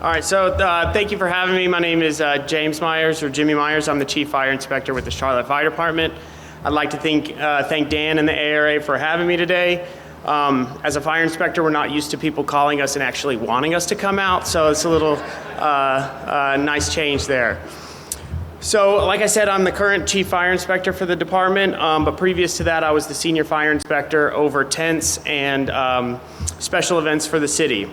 All right, so thank you for having me. My name is James Meyers, or Jimmy Meyers. I'm the Chief Fire Inspector with the Charlotte Fire Department. I'd like to thank Dan and the ARA for having me today. As a fire inspector, we're not used to people calling us and actually wanting us to come out, so it's a little nice change there. So, like I said, I'm the current Chief Fire Inspector for the department, but previous to that, I was the Senior Fire Inspector over tents and special events for the city.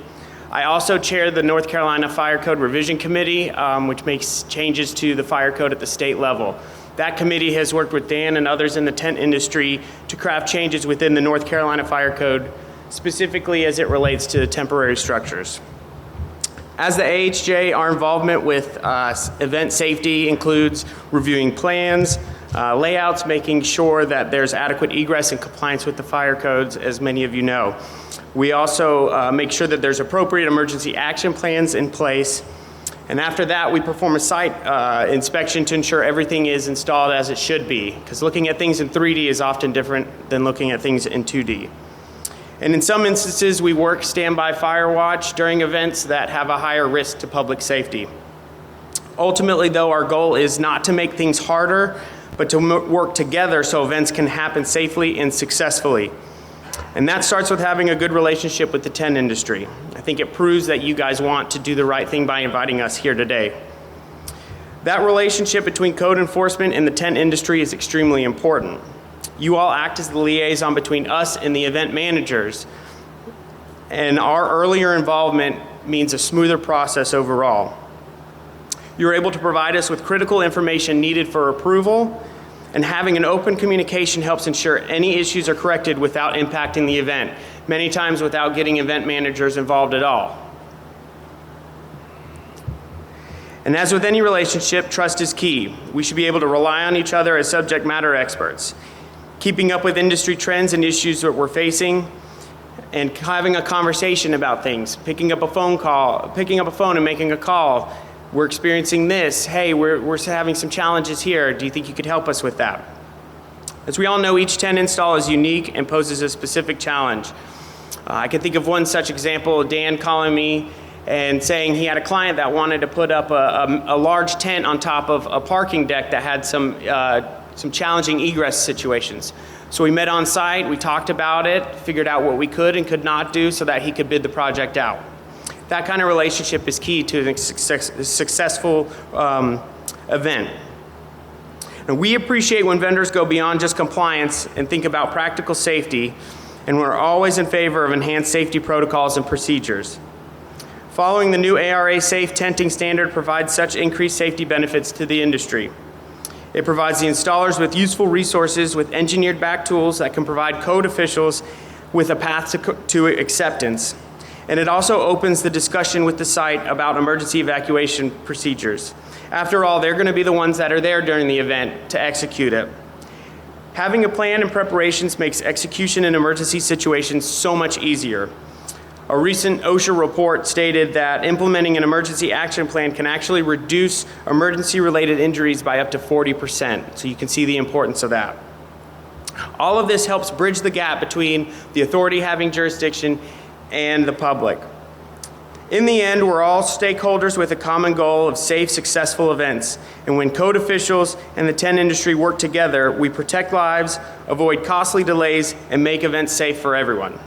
I also chair the North Carolina Fire Code Revision Committee, which makes changes to the fire code at the state level. That committee has worked with Dan and others in the tent industry to craft changes within the North Carolina Fire Code, specifically as it relates to temporary structures. As the AHJ, our involvement with event safety includes reviewing plans, layouts, making sure that there's adequate egress and compliance with the fire codes, as many of you know. We also make sure that there's appropriate emergency action plans in place. And after that, we perform a site inspection to ensure everything is installed as it should be, because looking at things in 3D is often different than looking at things in 2D. And in some instances, we work standby fire watch during events that have a higher risk to public safety. Ultimately, though, our goal is not to make things harder, but to work together so events can happen safely and successfully. And that starts with having a good relationship with the tent industry. I think it proves that you guys want to do the right thing by inviting us here today. That relationship between code enforcement and the tent industry is extremely important. You all act as the liaison between us and the event managers, and our earlier involvement means a smoother process overall. You're able to provide us with critical information needed for approval, and having an open communication helps ensure any issues are corrected without impacting the event, many times without getting event managers involved at all. And as with any relationship, trust is key. We should be able to rely on each other as subject matter experts. Keeping up with industry trends and issues that we're facing, and having a conversation about things, picking up a phone and making a call. We're experiencing this. Hey, we're having some challenges here. Do you think you could help us with that? As we all know, each tent install is unique and poses a specific challenge. I can think of one such example, Dan calling me and saying he had a client that wanted to put up a large tent on top of a parking deck that had some challenging egress situations. So we met on site, we talked about it, figured out what we could and could not do so that he could bid the project out. That kind of relationship is key to a successful event. And we appreciate when vendors go beyond just compliance and think about practical safety, and we're always in favor of enhanced safety protocols and procedures. Following the new ARA safe tenting standard provides such increased safety benefits to the industry. It provides the installers with useful resources with engineered back tools that can provide code officials with a path to acceptance. And it also opens the discussion with the site about emergency evacuation procedures. After all, they're going to be the ones that are there during the event to execute it. Having a plan and preparations makes execution in emergency situations so much easier. A recent OSHA report stated that implementing an emergency action plan can actually reduce emergency-related injuries by up to 40%, so you can see the importance of that. All of this helps bridge the gap between the authority having jurisdiction and the public. In the end, we're all stakeholders with a common goal of safe, successful events. And when code officials and the tent industry work together, we protect lives, avoid costly delays, and make events safe for everyone.